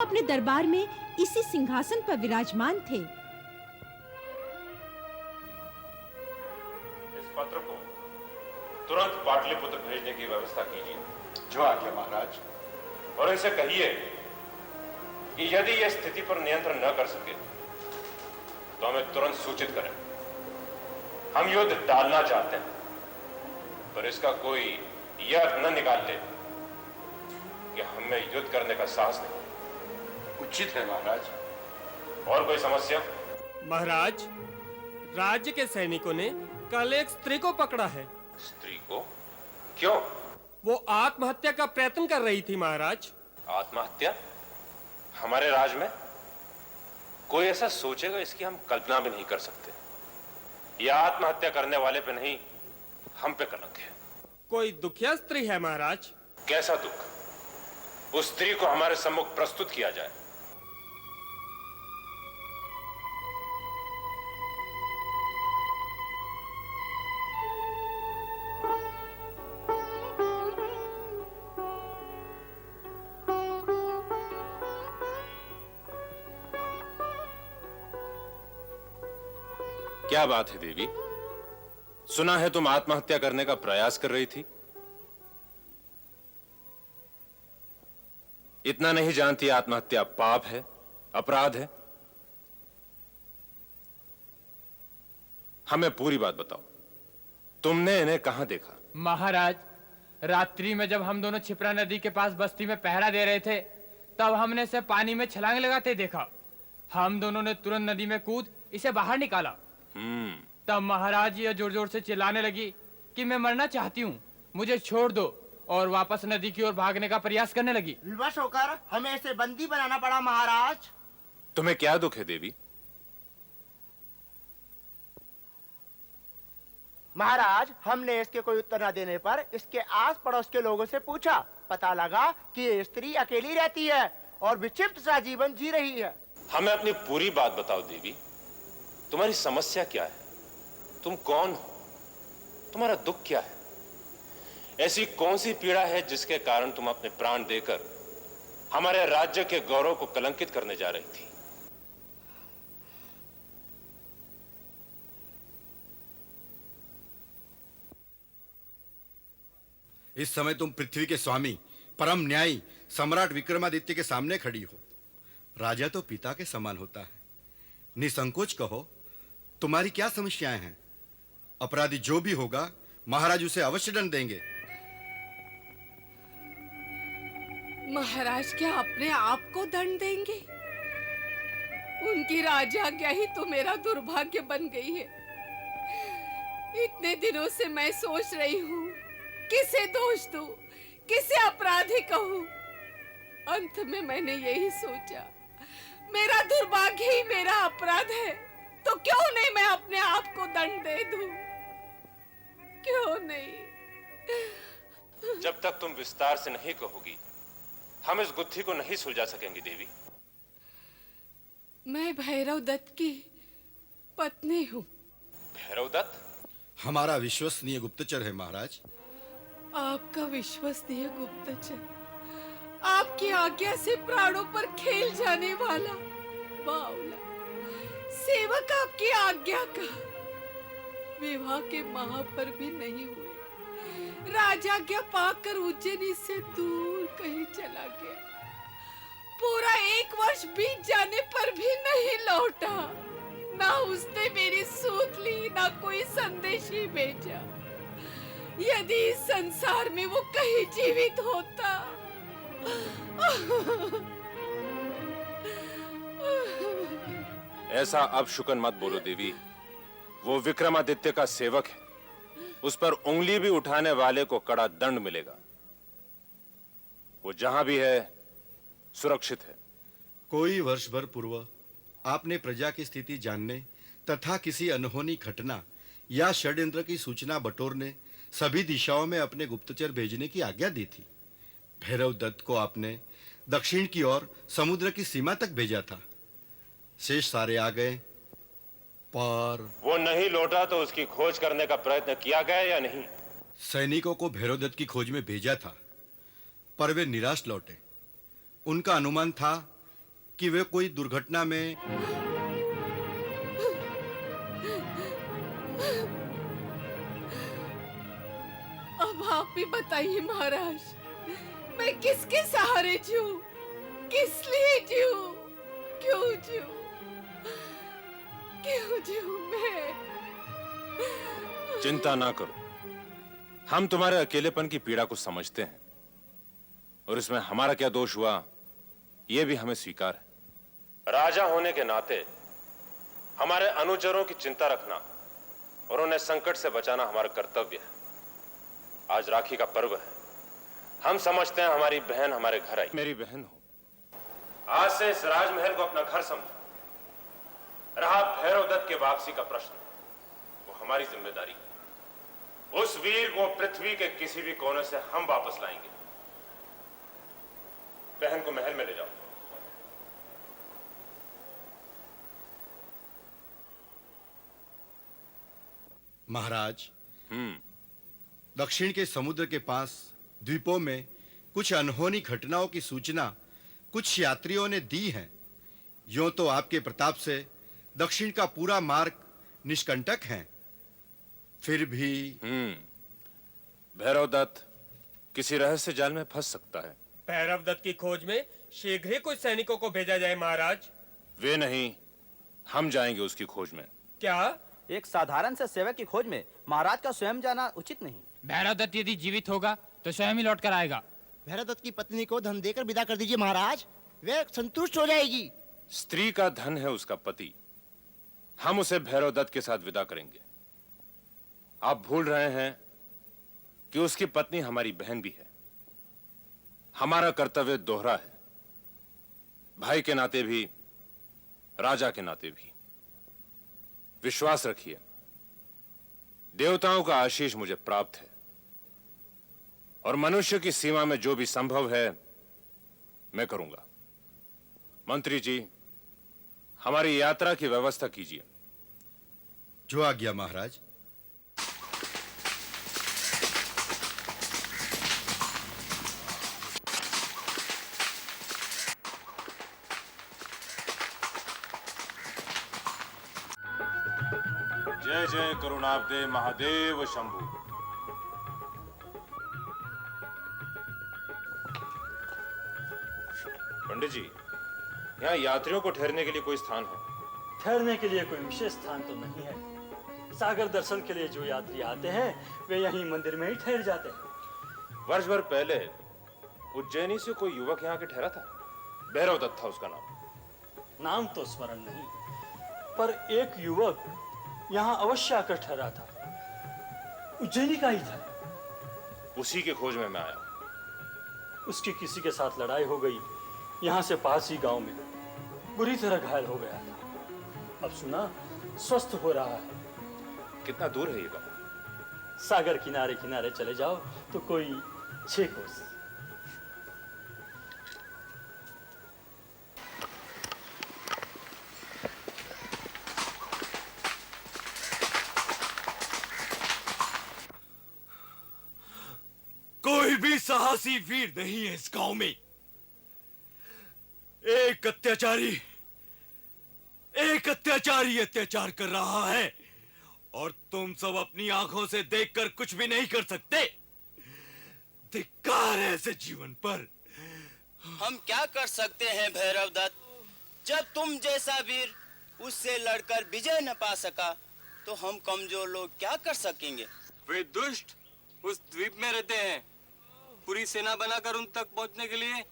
अपने दरबार में इसी सिंहासन पर विराजमान थे। इस पत्र को तुरंत पाटलिपुत्र भेजने की व्यवस्था कीजिए। जो आज्ञा महाराज। और इनसे कहिए कि यदि यह स्थिति पर नियंत्रण न कर सके तो हमें तुरंत सूचित करें। हम युद्ध टालना चाहते हैं, पर इसका कोई यह अर्थ न निकाल ले कि हमें युद्ध करने का साहस नहीं। उचित है महाराज। और कोई समस्या? महाराज, राज्य के सैनिकों ने कल एक स्त्री को पकड़ा है। स्त्री को? क्यों? वो आत्महत्या का प्रयत्न कर रही थी महाराज। आत्महत्या? हमारे राज में कोई ऐसा सोचेगा इसकी हम कल्पना भी नहीं कर सकते। यह आत्महत्या करने वाले पे नहीं, हम पे कलंक है। कोई दुखिया स्त्री है महाराज। कैसा दुख? उस स्त्री को हमारे सम्मुख प्रस्तुत किया जाए। क्या बात है देवी? सुना है तुम आत्महत्या करने का प्रयास कर रही थी। इतना नहीं जानती आत्महत्या पाप है, अपराध है? हमें पूरी बात बताओ। तुमने इन्हें कहां देखा? महाराज, रात्रि में जब हम दोनों छिपरा नदी के पास बस्ती में पहरा दे रहे थे, तब हमने इसे पानी में छलांग लगाते देखा। हम दोनों ने तुरंत नदी में कूद इसे बाहर निकाला। तब महाराज ये जोर जोर से चिल्लाने लगी कि मैं मरना चाहती हूँ, मुझे छोड़ दो, और वापस नदी की ओर भागने का प्रयास करने लगी। विवश होकर हमें इसे बंदी बनाना पड़ा महाराज। तुम्हें क्या दुख है देवी? महाराज, हमने इसके कोई उत्तर न देने पर इसके आस पड़ोस के लोगों से पूछा। पता लगा कि ये स्त्री अकेली रहती है और विक्षिप्त सा जीवन जी रही है। हमें अपनी पूरी बात बताओ देवी। तुम्हारी समस्या क्या है? तुम कौन हो? तुम्हारा दुख क्या है? ऐसी कौन सी पीड़ा है जिसके कारण तुम अपने प्राण देकर हमारे राज्य के गौरव को कलंकित करने जा रही थी? इस समय तुम पृथ्वी के स्वामी, परम न्यायी सम्राट विक्रमादित्य के सामने खड़ी हो। राजा तो पिता के समान होता है। निसंकोच कहो, तुम्हारी क्या समस्याएं हैं? अपराधी जो भी होगा, महाराज उसे अवश्य दंड देंगे। महाराज क्या अपने आप को दंड देंगे? उनकी राजाज्ञा ही तो मेरा दुर्भाग्य बन गई है। इतने दिनों से मैं सोच रही हूँ, किसे दोष दूं, किसे अपराधी कहूँ। अंत में मैंने यही सोचा, मेरा दुर्भाग्य ही मेरा अपराध है, तो क्यों नहीं मैं अपने आप को दंड दे दूं? क्यों नहीं? जब तक तुम विस्तार से नहीं कहोगी, हम इस गुत्थी को नहीं सुलझा सकेंगे देवी। मैं भैरव दत्त की पत्नी हूँ। भैरव दत्त? हमारा विश्वसनीय गुप्तचर है महाराज। आपका विश्वसनीय गुप्तचर, आपकी आज्ञा से प्राणों पर खेल जाने वाला बावला सेवक आपकी आज्ञा का विवाह के माह पर भी नहीं हुए, राजाज्ञा पाकर उज्जैनी से दूर कहीं चला गया। पूरा 1 वर्ष बीत जाने पर भी नहीं लौटा। ना उसने मेरी सूत ली, ना कोई संदेश ही भेजा। यदि इस संसार में वो कहीं जीवित होता। ऐसा अपशकुन मत बोलो देवी। वो विक्रमादित्य का सेवक है, उस पर उंगली भी उठाने वाले को कड़ा दंड मिलेगा। वो जहां भी है सुरक्षित है। कोई वर्ष भर पूर्व आपने प्रजा की स्थिति जानने तथा किसी अनहोनी घटना या षड्यंत्र की सूचना बटोरने सभी दिशाओं में अपने गुप्तचर भेजने की आज्ञा दी थी। भैरव दत्त को आपने दक्षिण की ओर समुद्र की सीमा तक भेजा था। शेष सारे आ गए, पर वो नहीं लौटा तो उसकी खोज करने का प्रयत्न किया गया या नहीं? सैनिकों को भैरव दत्त की खोज में भेजा था, पर वे निराश लौटे। उनका अनुमान था कि वे कोई दुर्घटना में अब आप ही बताइए महाराज, मैं किसके सहारे जीऊं? किस लिए जीऊं? क्यों जीऊं? क्यों जीऊं मैं? चिंता ना करो, हम तुम्हारे अकेलेपन की पीड़ा को समझते हैं और इसमें हमारा क्या दोष हुआ यह भी हमें स्वीकार है। राजा होने के नाते हमारे अनुचरों की चिंता रखना और उन्हें संकट से बचाना हमारा कर्तव्य है। आज राखी का पर्व है, हम समझते हैं हमारी बहन हमारे घर आई, मेरी बहन हो। आज से इस राजमहल को अपना घर समझो। रहा भैरव दत्त के वापसी का प्रश्न, वो हमारी जिम्मेदारी है। उस वीर को पृथ्वी के किसी भी कोने से हम वापस लाएंगे। बहन को महल में ले जाओ। महाराज, दक्षिण के समुद्र के पास द्वीपों में कुछ अनहोनी घटनाओं की सूचना कुछ यात्रियों ने दी है। यूं तो आपके प्रताप से दक्षिण का पूरा मार्ग निष्कंटक है, फिर भी भैरव दत्त किसी रहस्य जाल में फंस सकता है। भैरव दत्त की खोज में शीघ्र ही कुछ सैनिकों को भेजा जाए महाराज। वे नहीं, हम जाएंगे उसकी खोज में। क्या? एक साधारण से सेवक की खोज में महाराज का स्वयं जाना उचित नहीं। भैरव दत्त यदि जीवित होगा तो स्वयं ही लौट कर आएगा। भैरव दत्त की पत्नी को धन देकर विदा कर दीजिए महाराज, वे संतुष्ट हो जाएगी। स्त्री का धन है उसका पति, हम उसे भैरव दत्त के साथ विदा करेंगे। आप भूल रहे हैं कि उसकी पत्नी हमारी बहन भी है। हमारा कर्तव्य दोहरा है, भाई के नाते भी, राजा के नाते भी। विश्वास रखिए, देवताओं का आशीष मुझे प्राप्त है और मनुष्य की सीमा में जो भी संभव है मैं करूंगा। मंत्री जी, हमारी यात्रा की व्यवस्था कीजिए। जो आज्ञा महाराज। जय जय करुणाब्दे महादेव शंभु। पंडित जी, यहाँ यात्रियों को ठहरने के लिए कोई स्थान है? ठहरने के लिए कोई विशेष स्थान तो नहीं है। सागर दर्शन के लिए जो यात्री आते हैं वे यहीं मंदिर में ही ठहर जाते हैं। वर्ष भर पहले उज्जैनी से कोई युवक यहाँ के ठहरा था, भैरव दत्त था उसका नाम। नाम तो स्मरण नहीं, पर एक युवक यहाँ अवश्य आकर ठहरा था, उज्जैनी का ही था। उसी के खोज में मैं आया। उसकी किसी के साथ लड़ाई हो गई, यहाँ से पास ही गांव में बुरी तरह घायल हो गया था। अब सुना स्वस्थ हो रहा है। कितना दूर है ये गांव? सागर किनारे किनारे चले जाओ तो कोई 6 कोस। कोई भी साहसी वीर नहीं है इस गांव में। एक अत्याचारी अत्याचार कर रहा है और तुम सब अपनी आंखों से देखकर कुछ भी नहीं कर सकते। धिक्कार है ऐसे जीवन पर। हम क्या कर सकते हैं भैरव दत्त? जब तुम जैसा वीर उससे लड़कर विजय न पा सका तो हम कमजोर लोग क्या कर सकेंगे? वे दुष्ट उस द्वीप में रहते हैं। पूरी सेना बनाकर उन तक पहुंचने के लिए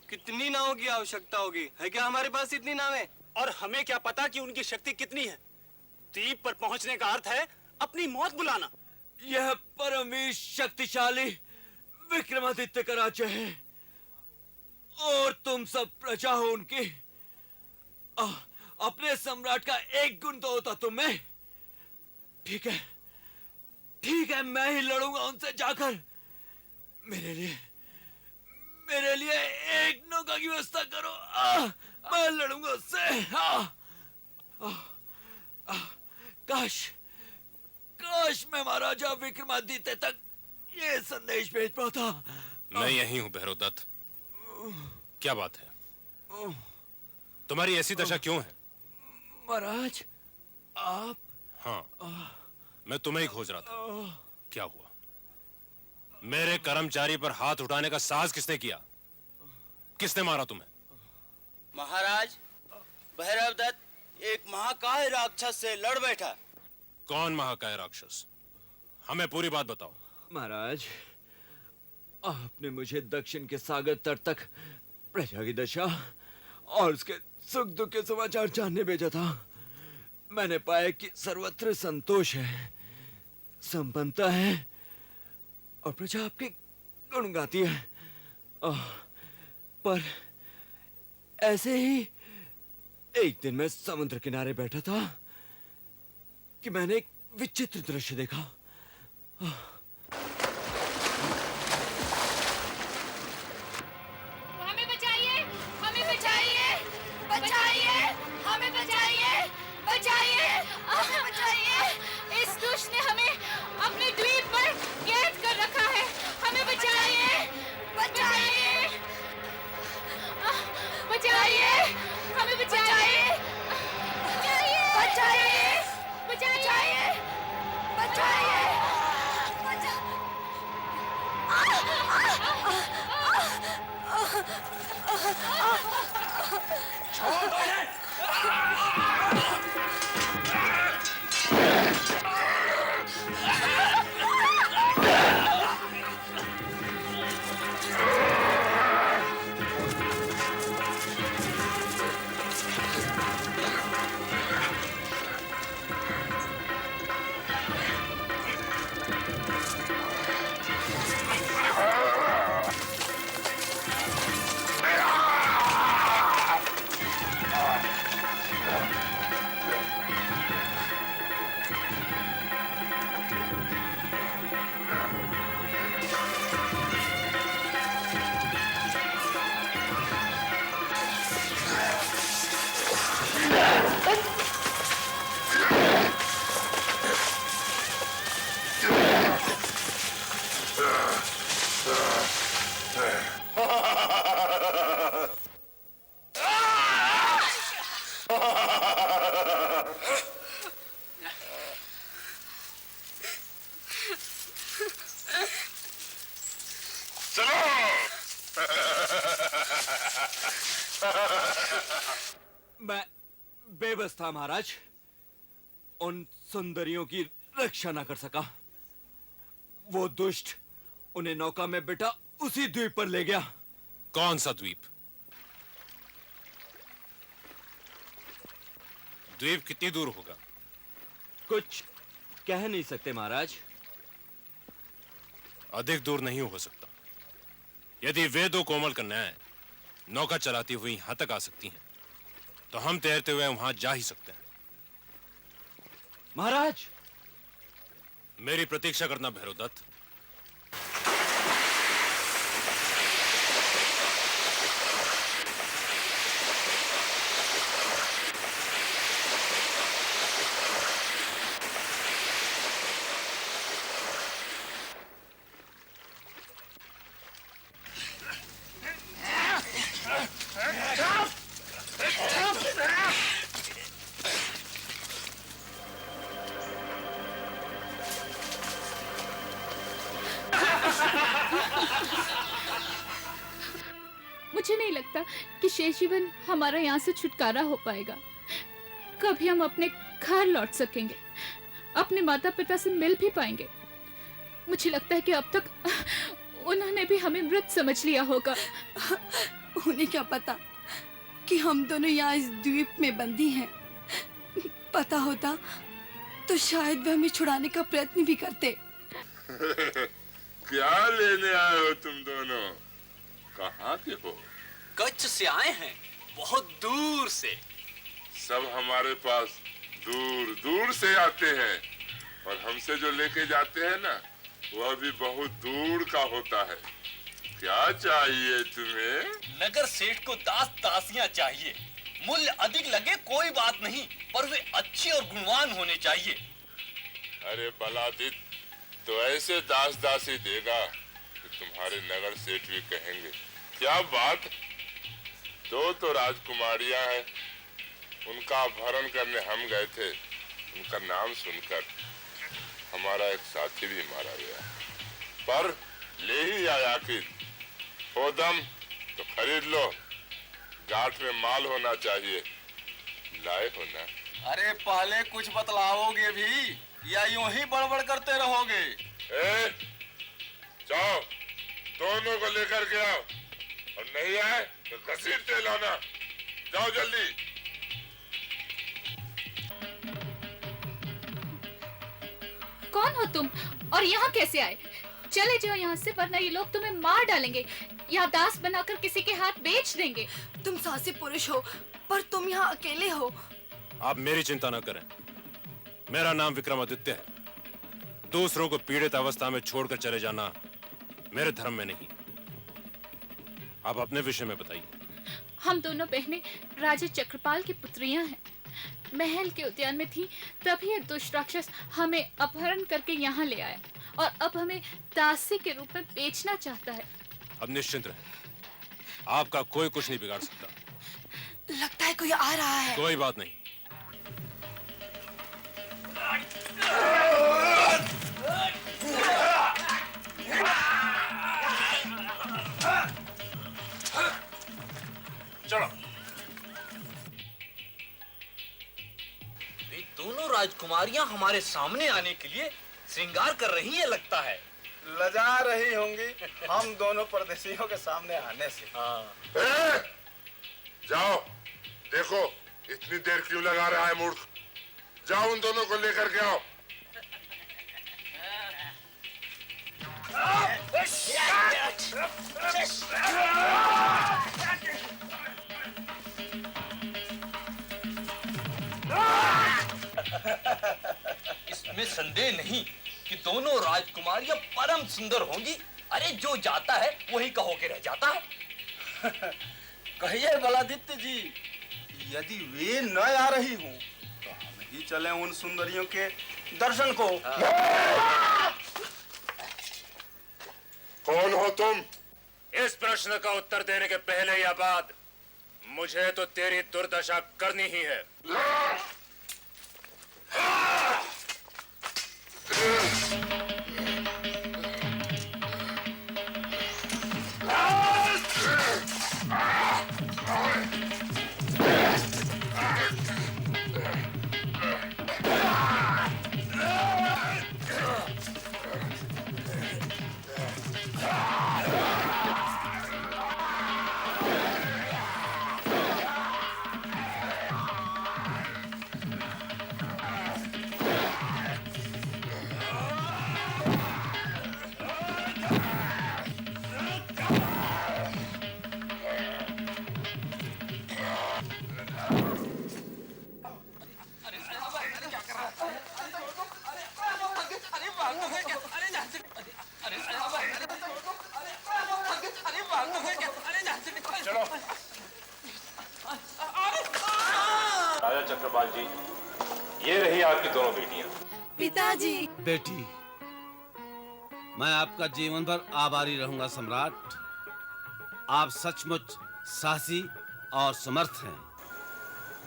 कितनी नावों की आवश्यकता होगी? है क्या हमारे पास इतनी नावें? और हमें क्या पता कि उनकी शक्ति कितनी है? द्वीप पर पहुंचने का अर्थ है अपनी मौत बुलाना। यह परम शक्तिशाली विक्रमादित्य का राज्य है और तुम सब प्रजा हो उनकी। अपने सम्राट का एक गुण तो होता तुम में। ठीक है, मैं ही लड़ूंगा उनसे जाकर। मेरे लिए एक नौका की व्यवस्था करो। मैं लड़ूंगा उससे। काश मैं महाराजा विक्रमादित्य तक ये संदेश भेज पाता। मैं यही हूं भैरव दत्त। क्या बात है? तुम्हारी ऐसी दशा क्यों है? महाराज, आप? हाँ, मैं तुम्हें ही खोज रहा था। क्या हुआ? मेरे कर्मचारी पर हाथ उठाने का साहस किसने किया? किसने मारा तुम्हें? महाराज, भैरवदत्त एक महाकाय राक्षस से लड़ बैठा। कौन महाकाय राक्षस? हमें पूरी बात बताओ। महाराज, आपने मुझे दक्षिण के सागर तट तक प्रजा की दशा और उसके सुख दुख के समाचार जानने भेजा था। मैंने पाया कि सर्वत्र संतोष है, संपन्नता है और प्रजा आपके गुण गाती है। पर ऐसे ही एक दिन मैं समुद्र किनारे बैठा था कि मैंने एक विचित्र दृश्य देखा। हमें बचाइए, हमें बचाइए, बचाइए, हमें बचाइए, बचाइए, हमें बचाइए। इस दुष्ट ने हमें अपने द्वीप पर कैद कर रखा है। हमें बचाइए, बचाइए, बचाइए, हमें बचाइए, बचाइए, बचाइए, बचाइए, मैं बेबस था महाराज, उन सुंदरियों की रक्षा ना कर सका। वो दुष्ट उन्हें नौका में बिठा उसी द्वीप पर ले गया। कौन सा द्वीप? द्वीप कितनी दूर होगा? कुछ कह नहीं सकते महाराज। अधिक दूर नहीं हो सकता। यदि वे दो कोमल कन्याएं नौका चलाती हुई यहां तक आ सकती हैं, तो हम तैरते हुए वहां जा ही सकते हैं। महाराज, मेरी प्रतीक्षा करना भैरवदत्त। मुझे नहीं लगता कि शेष जीवन हमारा यहाँ से छुटकारा हो पाएगा। कभी हम अपने घर लौट सकेंगे, अपने माता पिता से मिल भी पाएंगे। मुझे लगता है कि अब तक उन्होंने भी हमें मृत समझ लिया होगा। उन्हें क्या पता कि हम दोनों यहाँ इस द्वीप में बंदी हैं। पता होता तो शायद वे हमें छुड़ाने का प्रयत्न भी करते। क्या लेने आए हो तुम दोनों? कहाँ के हो? कच्छ से आए हैं, बहुत दूर से। सब हमारे पास दूर दूर से आते हैं, और हमसे जो लेके जाते हैं ना, वह भी बहुत दूर का होता है। क्या चाहिए तुम्हें? नगर सेठ को दास दासियां चाहिए। मूल्य अधिक लगे कोई बात नहीं, पर वे अच्छे और गुणवान होने चाहिए। अरे बलादित, तो ऐसे दास दासी देगा कि तुम्हारे नगर सेठ भी कहेंगे क्या बात। दो तो राजकुमारियां हैं, उनका अपहरण करने हम गए थे। उनका नाम सुनकर हमारा एक साथी भी मारा गया, पर ले ही आया आखिर। हो दम तो खरीद लो, गांठ में माल होना चाहिए। लाए हो ना? अरे पहले कुछ बतलाओगे भी या यूं ही बड़बड़ करते रहोगे? जाओ, दोनों को लेकर के आओ, और नहीं आए तो घसीटते लाना। जाओ जल्दी। कौन हो तुम और यहाँ कैसे आए? चले जाओ यहाँ से, वरना ये लोग तुम्हें मार डालेंगे या दास बनाकर किसी के हाथ बेच देंगे। तुम साहसी पुरुष हो, पर तुम यहाँ अकेले हो। आप मेरी चिंता न करें, मेरा नाम विक्रमादित्य है। दूसरों को पीड़ित अवस्था में छोड़कर चले जाना मेरे धर्म में नहीं। आप अपने विषय में बताइए। हम दोनों बहनें राजा चक्रपाल की पुत्रियां हैं। महल के उद्यान में थी, तभी एक दुष्ट राक्षस हमें अपहरण करके यहाँ ले आया और अब हमें दासी के रूप में बेचना चाहता है। अब निश्चिंत रहें, आपका कोई कुछ नहीं बिगाड़ सकता। लगता है कोई आ रहा है। कोई बात नहीं। चलो। ये दोनों राजकुमारियां हमारे सामने आने के लिए श्रृंगार कर रही है लगता है। लजा रही होंगी हम दोनों परदेशियों के सामने आने से। जाओ देखो, इतनी देर क्यों लगा रहा है मूर्ख। जाओ उन दोनों को लेकर के आओ। इसमें संदेह नहीं कि दोनों राजकुमारियां परम सुंदर होंगी। अरे जो जाता है वही कहो के रह जाता है। कहिए बलादित्य जी, यदि वे न आ रही हूँ तो हम ही चलें उन सुंदरियों के दर्शन को। कौन हो तुम? इस प्रश्न का उत्तर देने के पहले या बाद मुझे तो तेरी दुर्दशा करनी ही है। राजा चक्रपाल जी, ये रही आपकी दोनों बेटियां। पिताजी। बेटी, मैं आपका जीवन भर आभारी रहूंगा सम्राट। आप सचमुच साहसी और समर्थ हैं।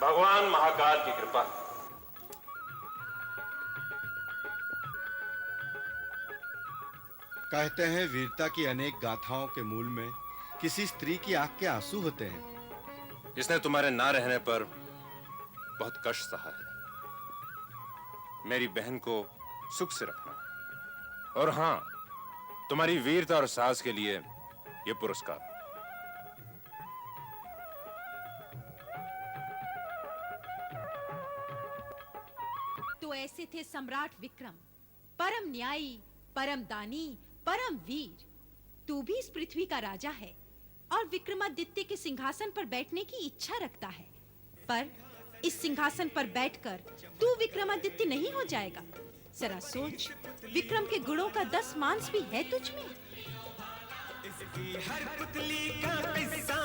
भगवान महाकाल की कृपा। कहते हैं वीरता की अनेक गाथाओं के मूल में किसी स्त्री की आंख के आंसू होते हैं। इसने तुम्हारे ना रहने पर बहुत कष्ट सहा है। मेरी बहन को सुख से रखना, और हां, तुम्हारी वीरता और साहस के लिए यह पुरस्कार। तो ऐसे थे सम्राट विक्रम, परम न्यायी, परम दानी, परम वीर। तू भी इस पृथ्वी का राजा है और विक्रमादित्य के सिंहासन पर बैठने की इच्छा रखता है, पर इस सिंहासन पर बैठकर तू विक्रमादित्य नहीं हो जाएगा। जरा सोच, विक्रम के गुणों का 10 मांस भी है तुझ में। इसकी हर पुतली का किस्सा